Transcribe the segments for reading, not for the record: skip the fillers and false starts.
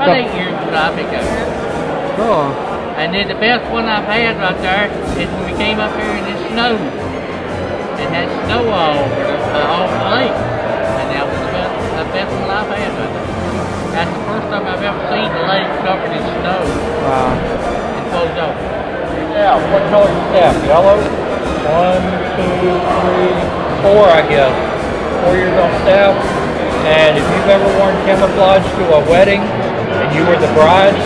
About 8 years ago, I think of it. Oh. And then the best one I've had right there is when we came up here and it snowed. It had snow all over the lake. And that was the best one I've had right there. That's the first time I've ever seen the lake covered in snow. Wow. And closed off. Yeah, what color is staff? Yellow? 1, 2, 3, 4, I guess. 4 years on staff. And if you've ever worn camouflage to a wedding and you were the bride,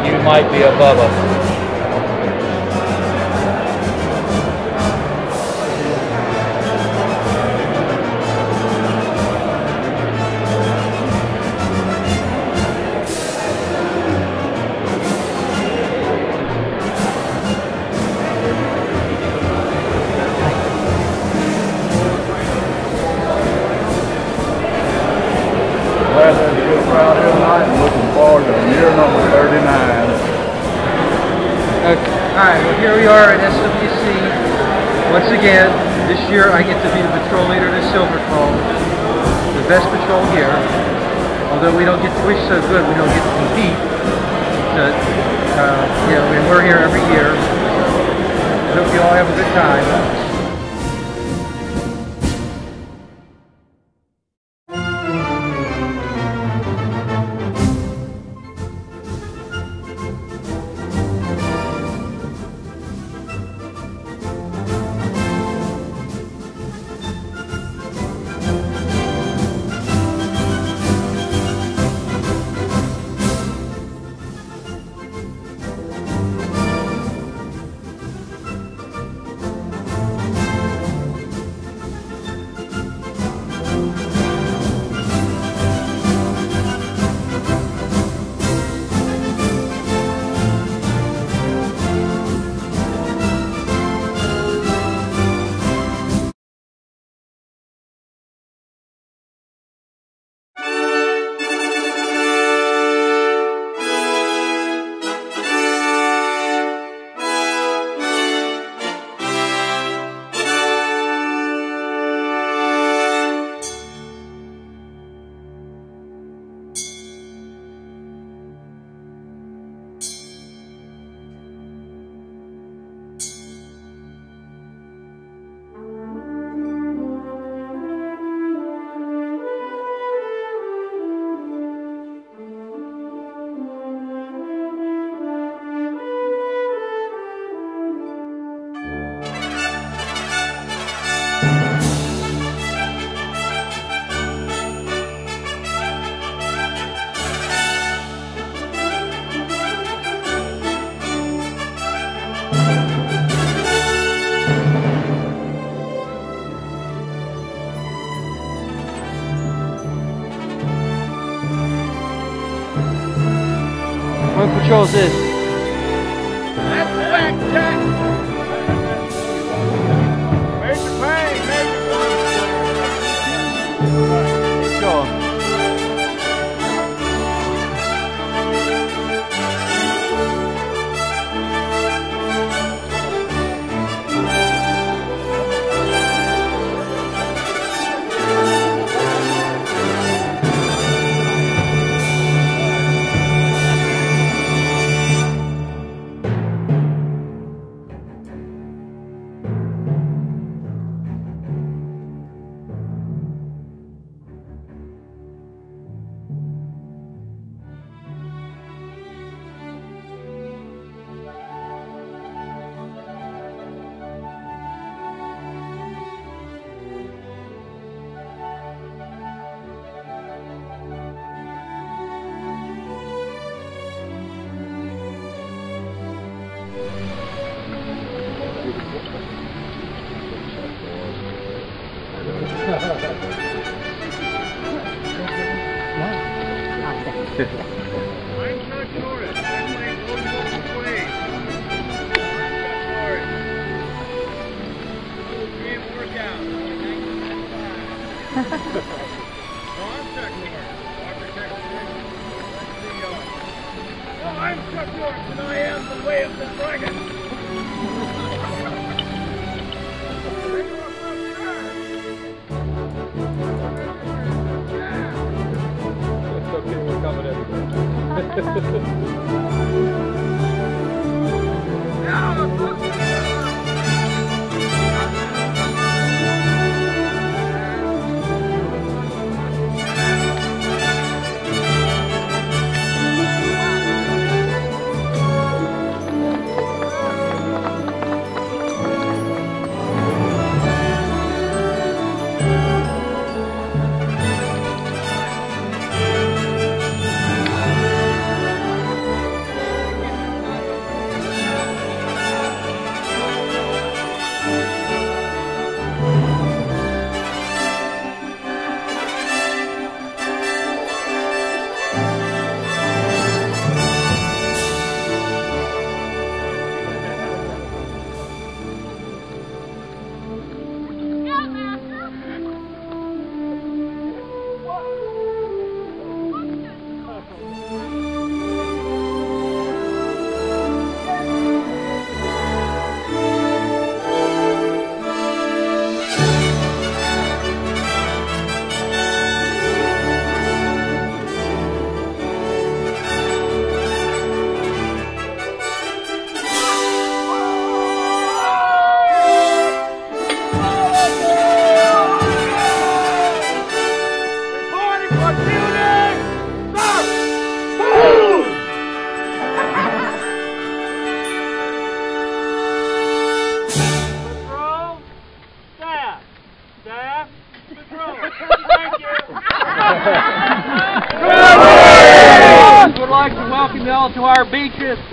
you might be above us. Glad to be a crowd here tonight and looking forward to year number 39. Okay. Alright, well here we are at SWC. Once again, this year I get to be the patrol leader of the Silver Call. The best patrol here. Although we don't get to, we're so good we don't get to compete. But, you know, and we're here every year. I hope you all have a good time. What patrol is this? That's Blackjack! Major Payne, Major Payne! Sure.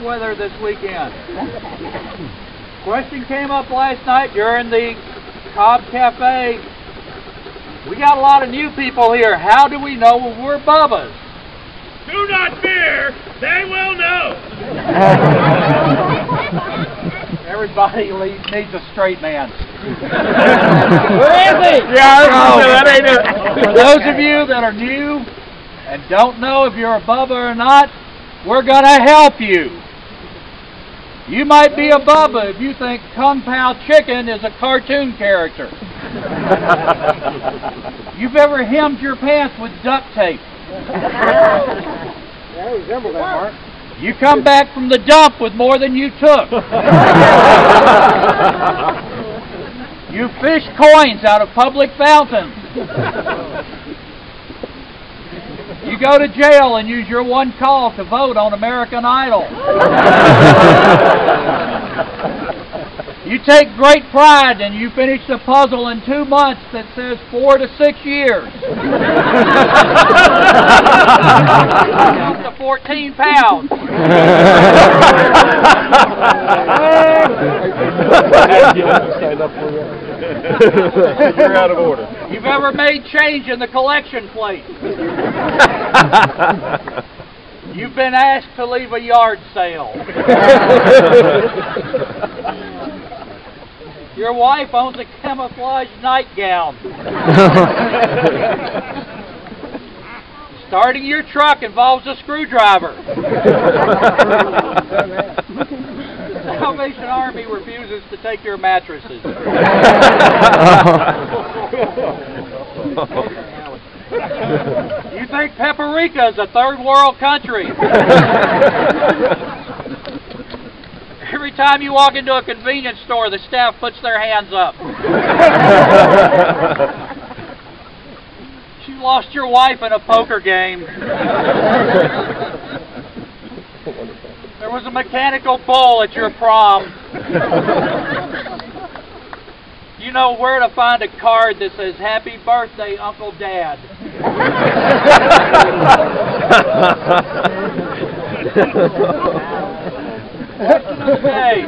weather this weekend? Question came up last night during the Cobb Cafe. We got a lot of new people here. How do we know when we're Bubbas? Do not fear, they will know. Everybody needs a straight man. Where is he? Yeah, that ain't it. For those of you that are new and don't know if you're a Bubba or not, we're going to help you. You might be a Bubba if you think Kung Pao Chicken is a cartoon character. You've ever hemmed your pants with duct tape. Yeah, I resemble that, Mark. You come back from the dump with more than you took. You fish coins out of public fountains. You go to jail and use your one call to vote on American Idol. You take great pride and you finish the puzzle in 2 months that says 4 to 6 years. Up to 14 pounds. You're out of order. You've ever made change in the collection plate. You've been asked to leave a yard sale. Your wife owns a camouflage nightgown. Starting your truck involves a screwdriver. The Salvation Army refuses to take your mattresses. You think Paprika is a third world country. Every time you walk into a convenience store, the staff puts their hands up. You lost your wife in a poker game. There was a mechanical bull at your prom. You know where to find a card that says, "Happy birthday, Uncle Dad." Hey,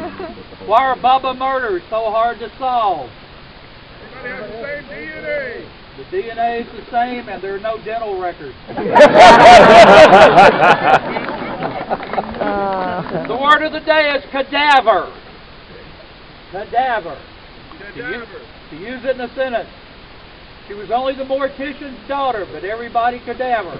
why are Bubba murders so hard to solve? Everybody has the same DNA. The DNA is the same and there are no dental records. The word of the day is cadaver. Cadaver. To use it in a sentence. She was only the mortician's daughter, but everybody cadaver.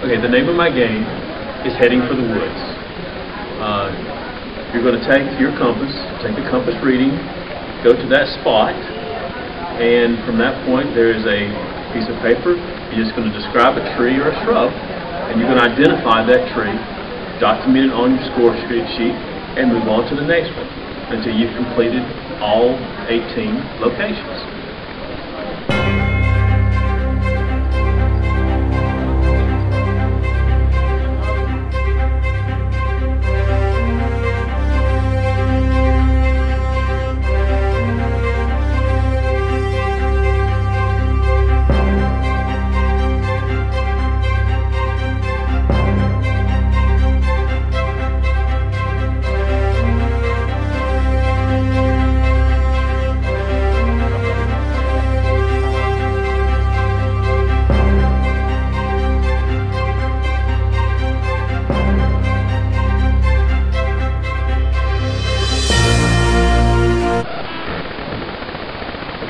Okay, the name of my game is Heading for the Woods. You're going to take your compass, take the compass reading, go to that spot, and from that point there is a piece of paper. You're just going to describe a tree or a shrub, and you're going to identify that tree, document it on your score sheet, and move on to the next one until you've completed all 18 locations.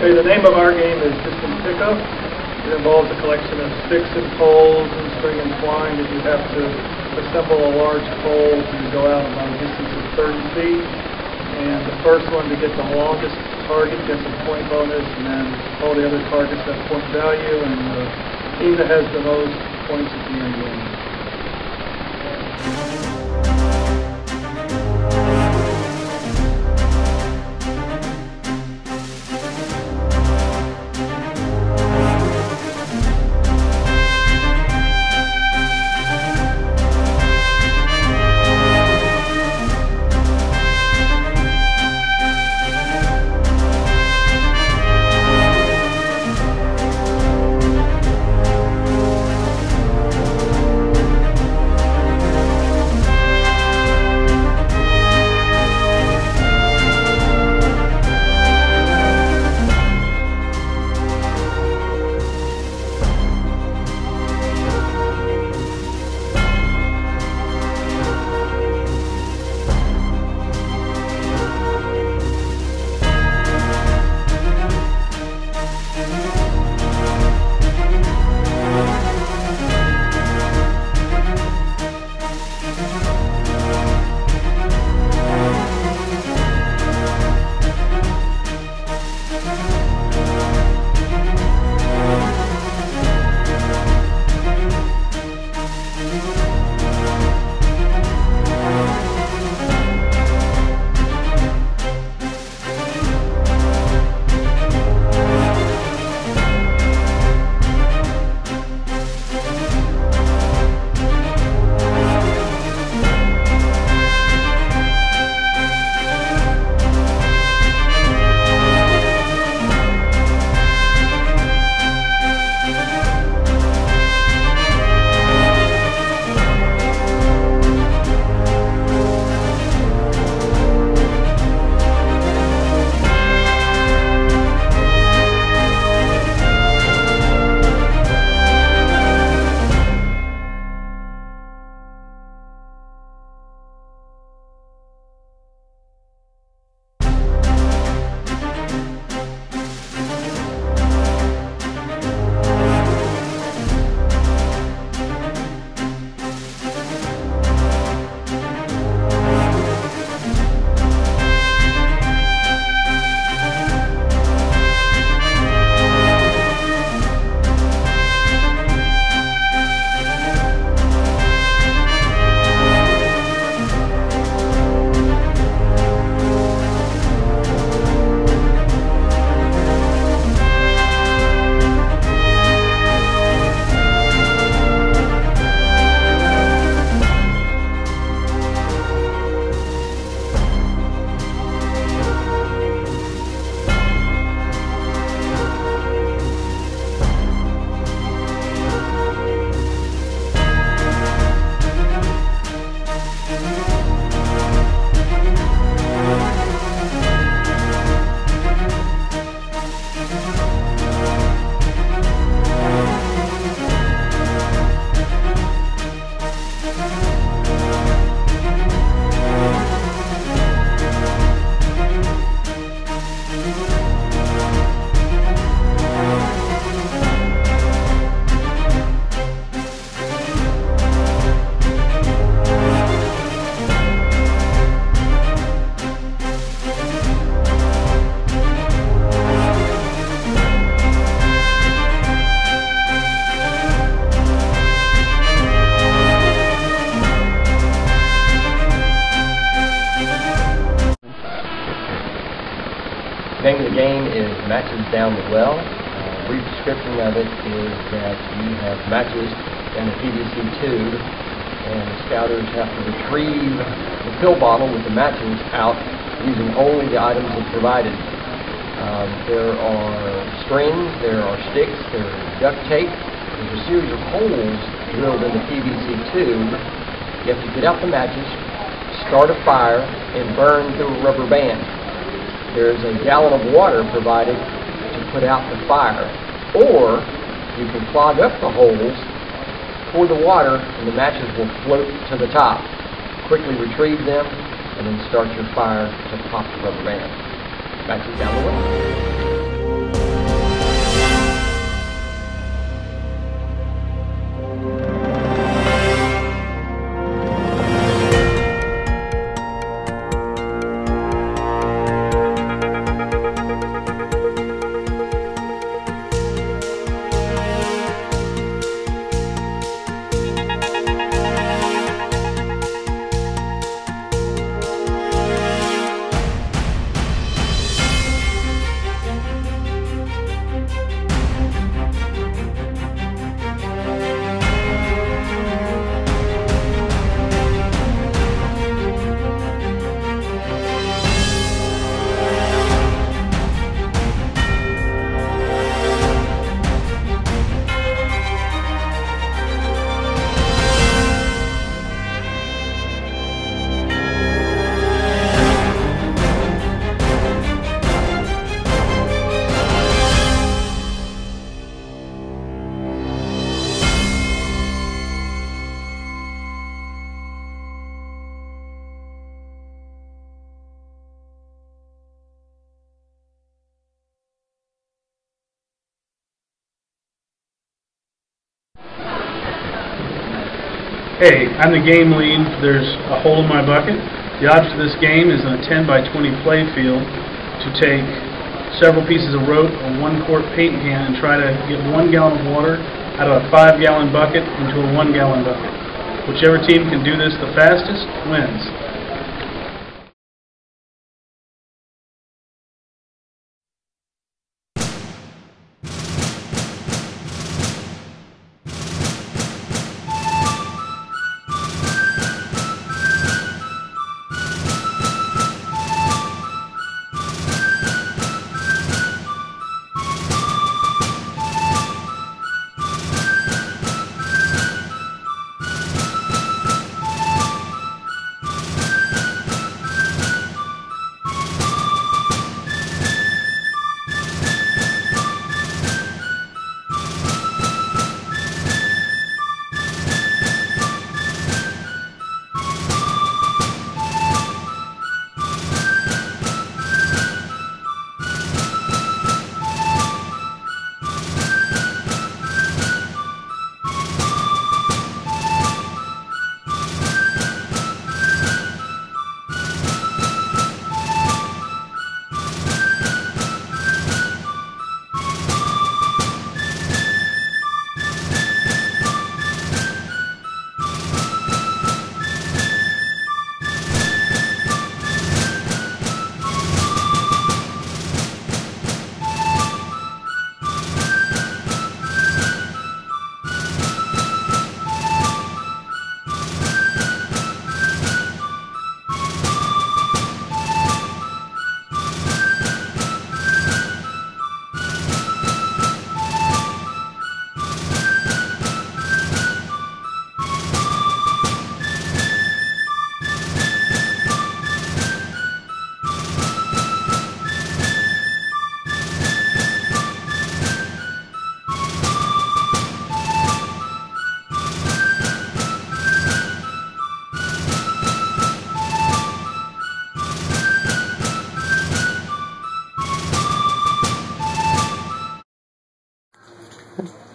Okay, the name of our game is Distant Pickup. It involves a collection of sticks and poles and string and twine that you have to assemble a large pole to go out about a distance of 30 feet. And the first one to get the longest target gets a point bonus, and then all the other targets have point value, and the team that has the most points at the end wins. The name of the game is Matches Down the Well. A brief description of it is that you have matches in a PVC tube, and the scouters have to retrieve the pill bottle with the matches out using only the items that's provided. There are strings, there are sticks, there is duct tape. There's a series of holes drilled in the PVC tube. You have to get out the matches, start a fire, and burn through a rubber band. There's a gallon of water provided to put out the fire. Or you can clog up the holes, pour the water, and the matches will float to the top. Quickly retrieve them, and then start your fire to pop the rubber band. Matches down the well. Hey, I'm the game lead. There's a hole in my bucket. The object of this game is in a 10 by 20 play field to take several pieces of rope, a 1-quart paint can, and try to get 1 gallon of water out of a 5-gallon bucket into a 1-gallon bucket. Whichever team can do this the fastest wins.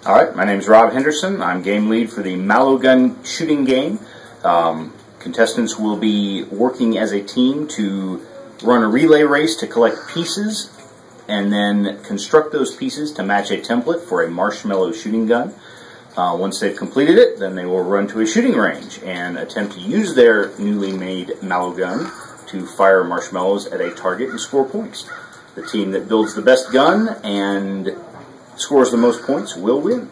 Alright, my name is Rob Henderson. I'm game lead for the Mallow Gun shooting game. Contestants will be working as a team to run a relay race to collect pieces and then construct those pieces to match a template for a marshmallow shooting gun. Once they've completed it, then they will run to a shooting range and attempt to use their newly made mallow gun to fire marshmallows at a target and score points. The team that builds the best gun and scores the most points will win.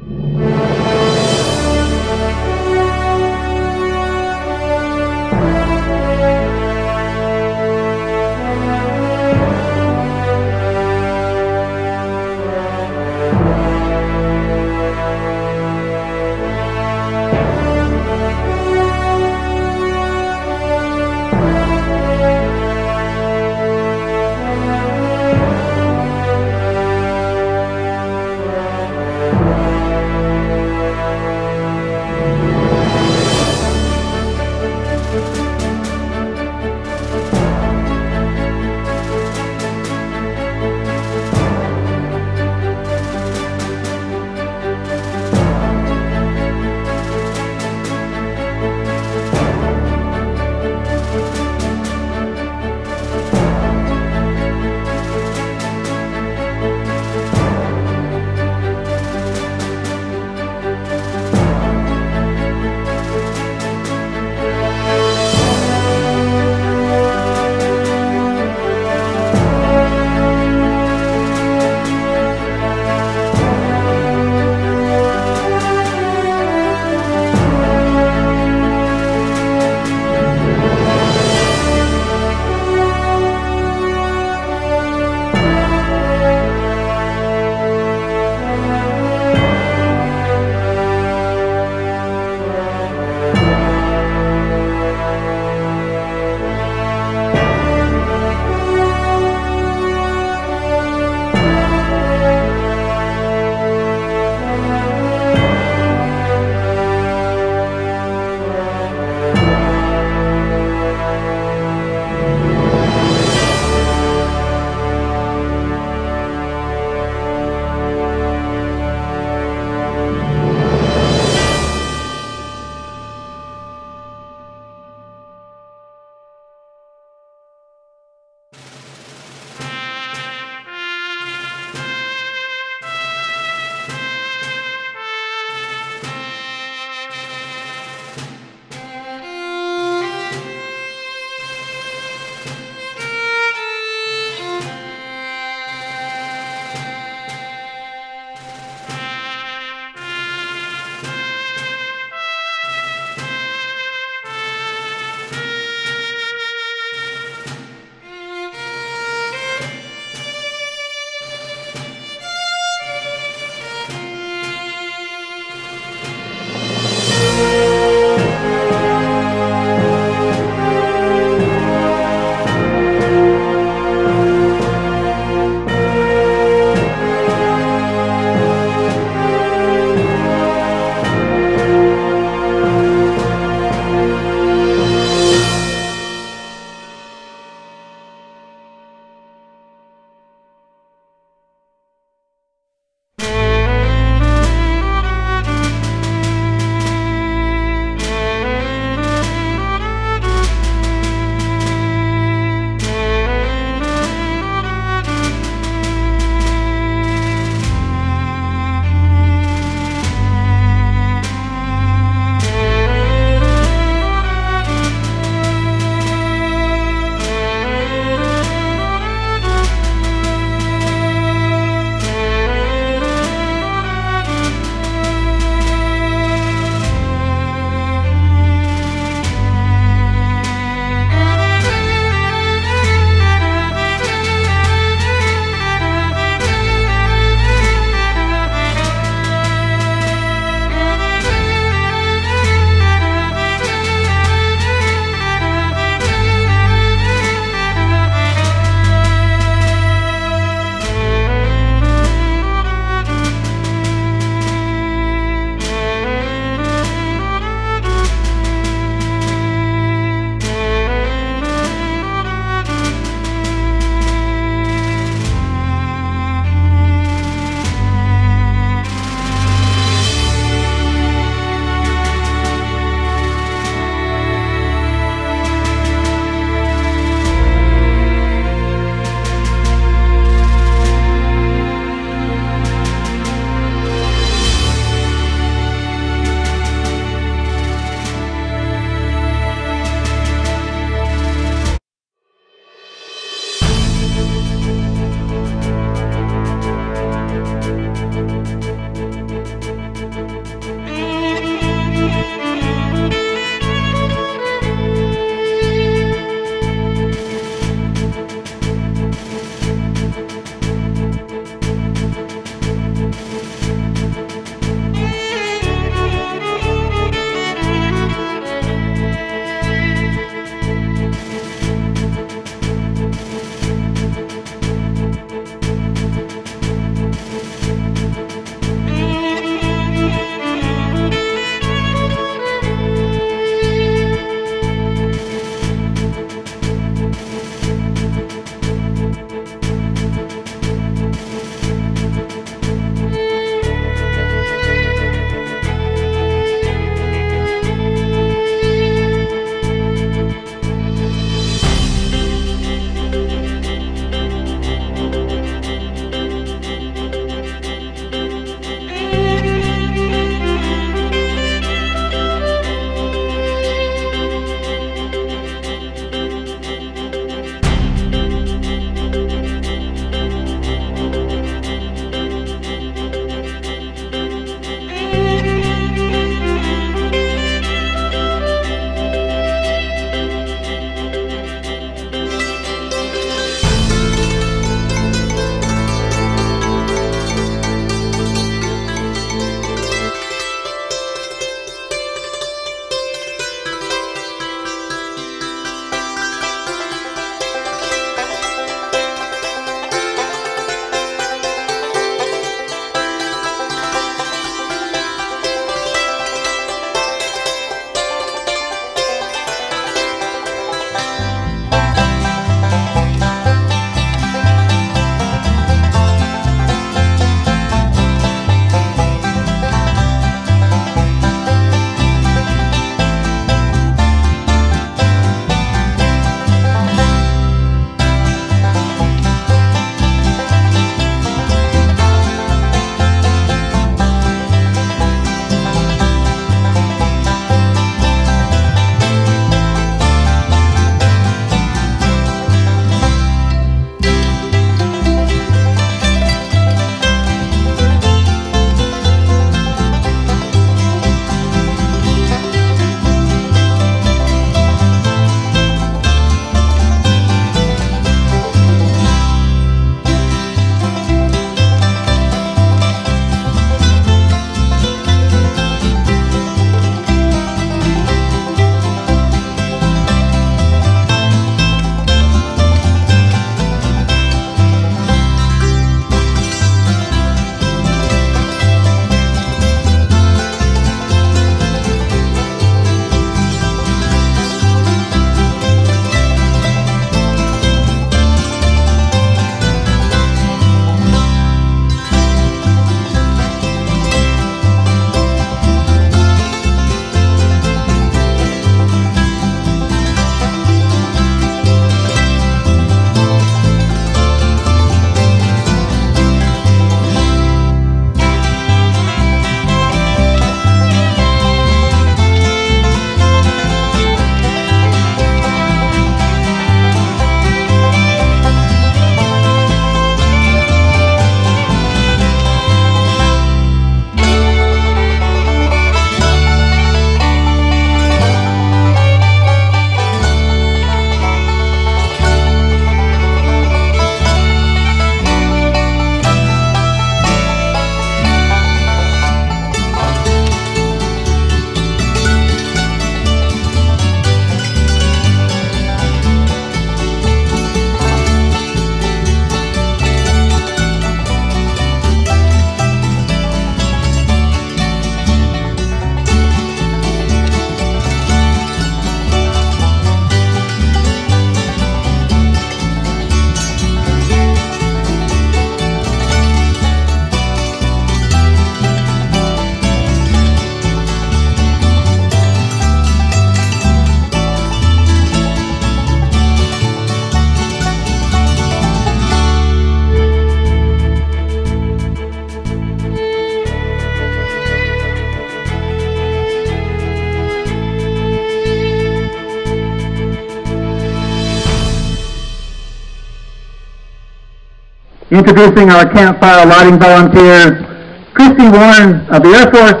Introducing our campfire lighting volunteers, Christy Warren of the Air Force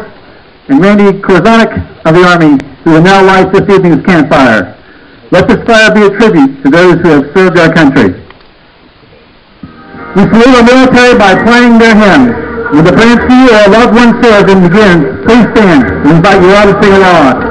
and Randy Korzanik of the Army, who will now light this evening's campfire. Let this fire be a tribute to those who have served our country. We salute our military by playing their hymns. When the branch to you or a loved one serves and begins, please stand. We invite you all to sing along.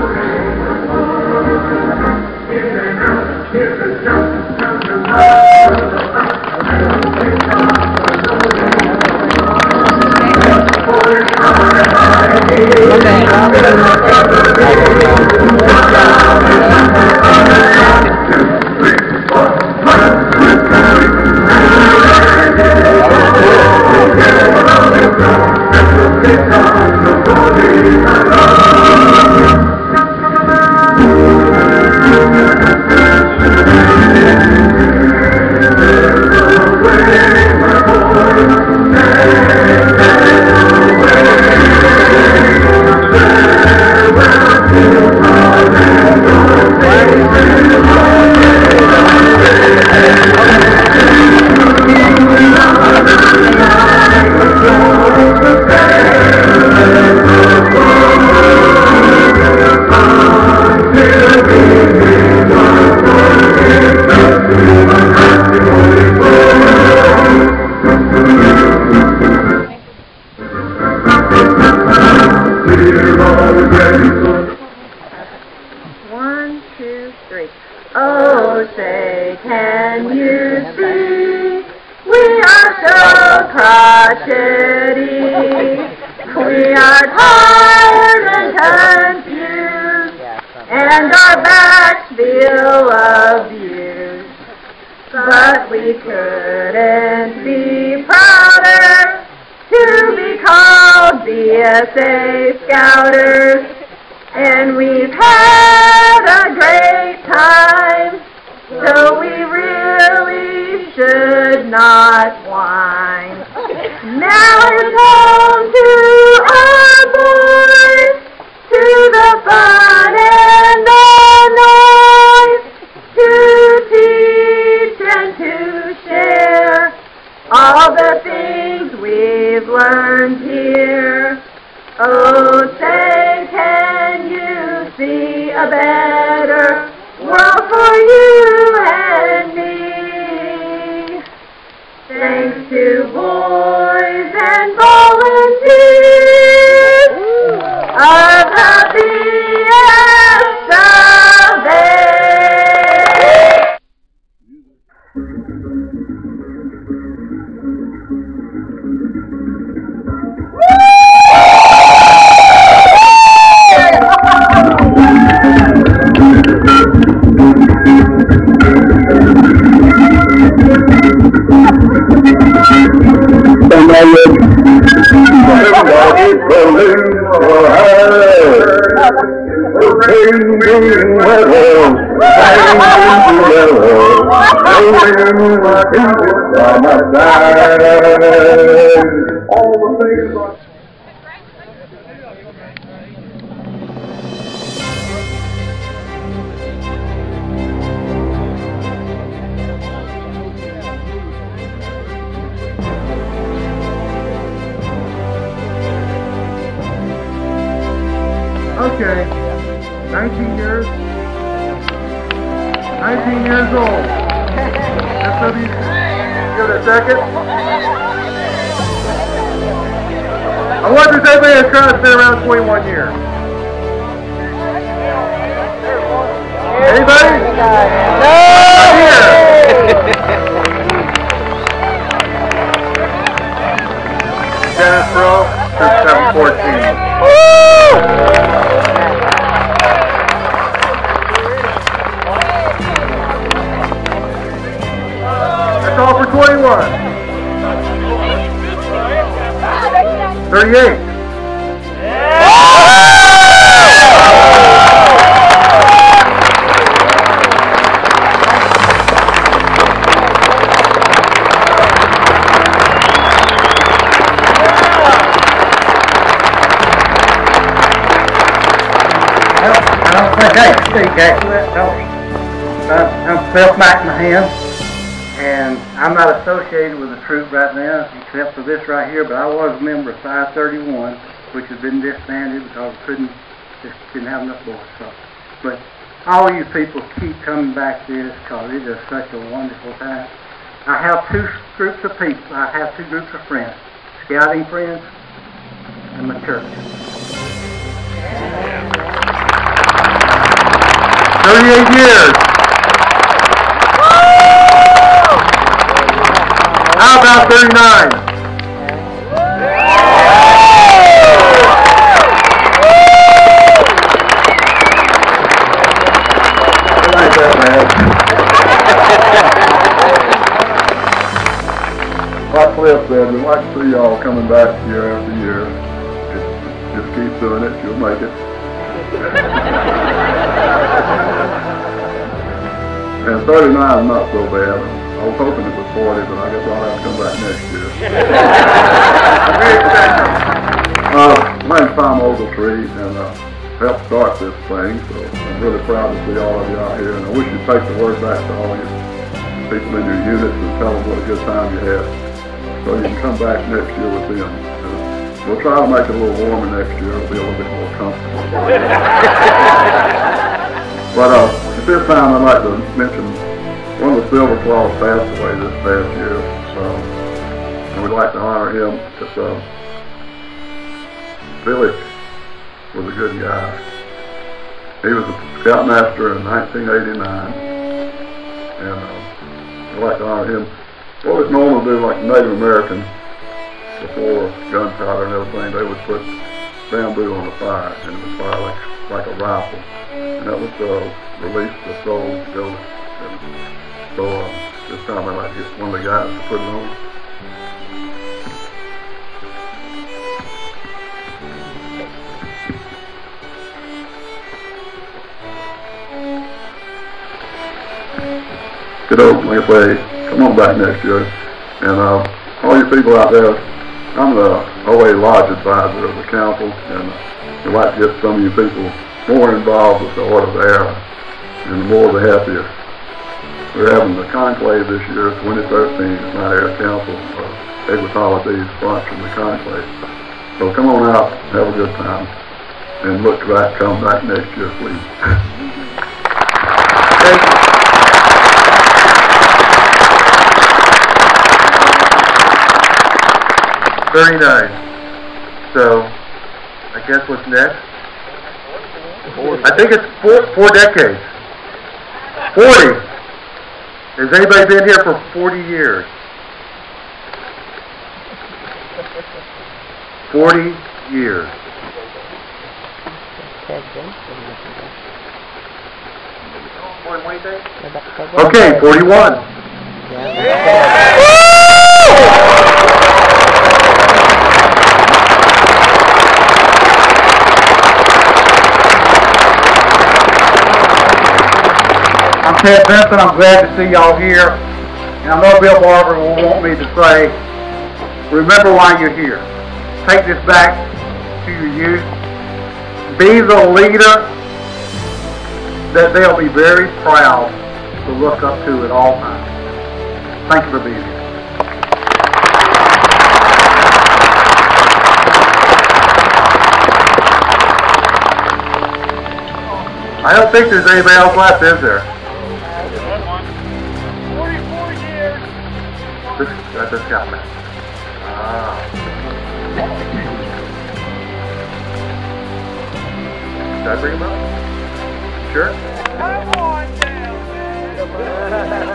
Okay, 19 years old. SW, give it a second. I wonder if anybody has tried to been around 21 years. Anybody? No! Dennis Bro, since 714. That's all for 21. 38. I don't felt back in my hand. And I'm not associated with the troop right now, except for this right here, but I was a member of 531, which has been disbanded because just didn't have enough boys. So, but all you people keep coming back to this because it is such a wonderful time. I have two groups of people. I have two groups of friends, scouting friends and my church. 38 years. How about 39? Like Cliff said, we'd like to see y'all coming back year after year. Just keep doing it, you'll make it. And 39 is not so bad. I was hoping it was 40, but I guess I'll have to come back next year. My name's Tom Ogletree, and helped start this thing, so I'm really proud to see all of you out here, and I wish you'd take the word back to all you people in your units and tell them what a good time you had. So you can come back next year with them. We'll try to make it a little warmer next year. It'll be a little bit more comfortable. But at this time, I'd like to mention one of the Silver Claws passed away this past year. And we'd like to honor him. Billy was a good guy. He was a scoutmaster in 1989. And we'd like to honor him. What we'd normally do, like Native Americans, before gunpowder and everything, they would put bamboo on the fire, and it would fire like a rifle. And that would release the soul to go. And so this time I'd like to get one of the guys to put it on. Kiddo, like I say, come on back next year. And all you people out there, I'm the OA Lodge advisor of the council, and we'd like to get some of you people more involved with the order there, and the more the happier. We're having the conclave this year, 2013, it's not our council, Edward Holiday's sponsoring the conclave. So come on out, have a good time, and come back next year, please. Thank you. $39. So, I guess what's next? I think it's four decades. 40. Has anybody been here for 40 years? 40 years. Okay, 41. I'm Ted Benson. I'm glad to see y'all here. And I know Bill Barber will want me to say, remember why you're here. Take this back to your youth. Be the leader that they'll be very proud to look up to at all times. Thank you for being here. I don't think there's anybody else left, is there? 44 years. That's a scoutman. Should I bring him up? Sure. Come on down, man.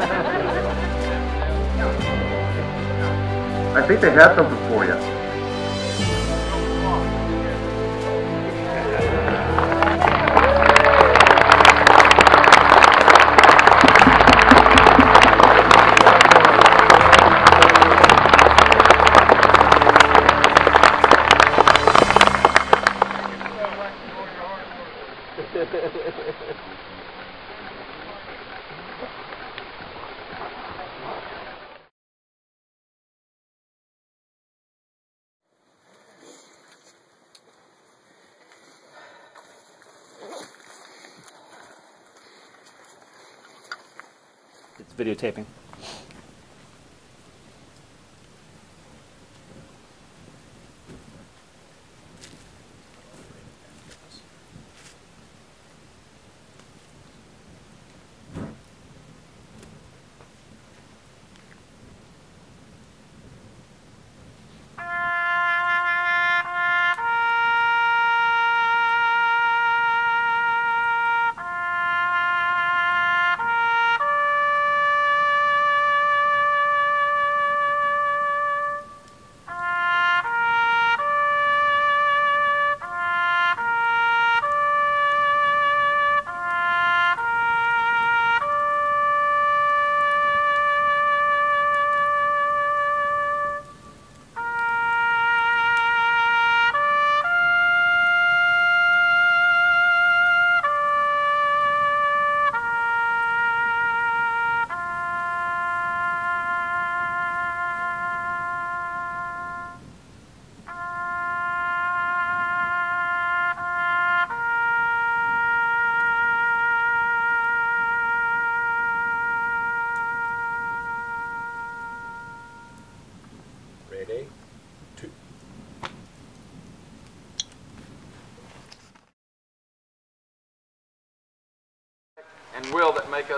I think they have something for you. It's videotaping.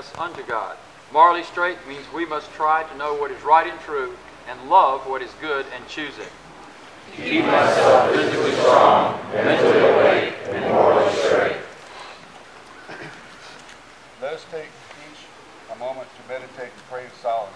us unto God. Morally straight means we must try to know what is right and true and love what is good and choose it. Keep myself physically strong, mentally awake, and morally straight. Let us take each a moment to meditate and pray in silence.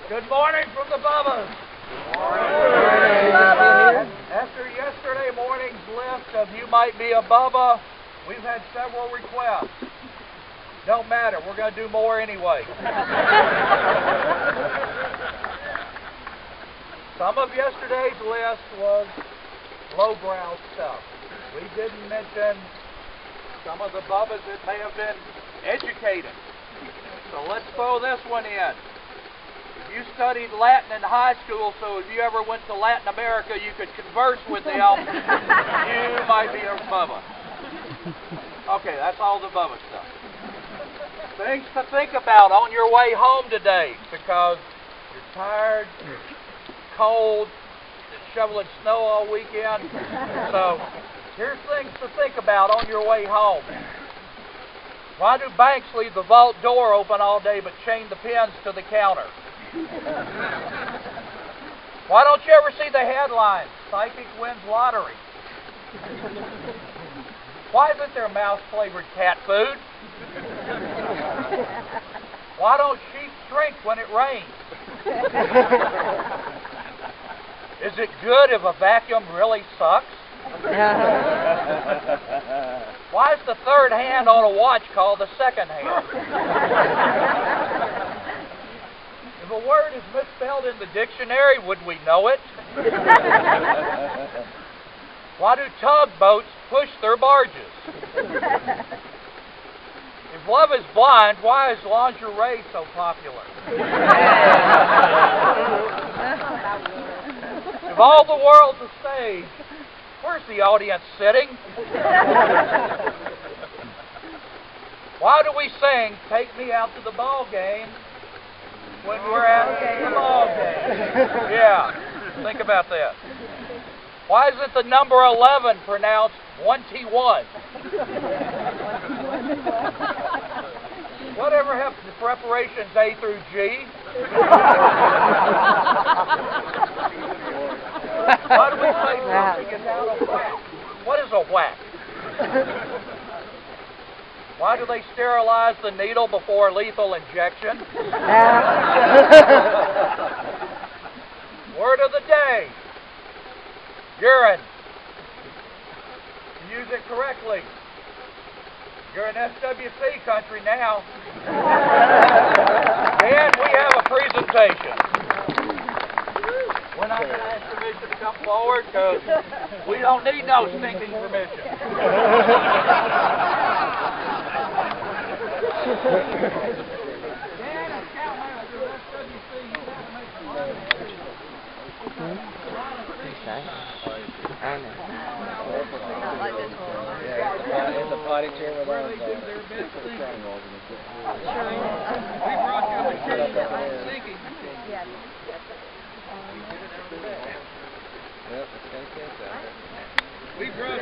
Good morning from the Bubbas. Morning. After yesterday morning's list of You Might Be a Bubba, we've had several requests. Don't matter, we're going to do more anyway. Some of yesterday's list was lowbrow stuff. We didn't mention some of the Bubbas that may have been educated. So let's throw this one in. You studied Latin in high school, so if you ever went to Latin America, you could converse with them. You might be a Bubba. Okay, that's all the Bubba stuff. Things to think about on your way home today, because you're tired, cold, shoveling snow all weekend. So here's things to think about on your way home. Why do banks leave the vault door open all day but chain the pins to the counter? Why don't you ever see the headlines, Psychic wins lottery? Why isn't there mouse-flavored cat food? Why don't sheep shrink when it rains? Is it good if a vacuum really sucks? Why is the third hand on a watch called the second hand? If a word is misspelled in the dictionary, would we know it? Why do tugboats push their barges? If love is blind, why is lingerie so popular? If all the world's a stage, where's the audience sitting? Why do we sing, "Take Me Out to the Ball Game," when we're at the ball game? Yeah, think about that. Why isn't the number 11 pronounced 1T1? Whatever happened to preparations A through G? Why do we say something is out of whack? What is a whack? Why do they sterilize the needle before lethal injection? Word of the day. Urine. Use it correctly. You're in SWC country now. And we have a presentation. We're not going to ask permission to come forward because we don't need no stinking permission. In the potty chair with our We brought you a machine that makes sinking. Yep, it's going to catch that. We brought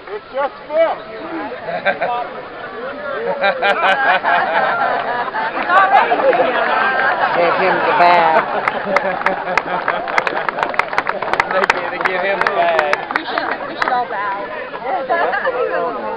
It's just this. Give him the bag. They give him the bag. We should all bow.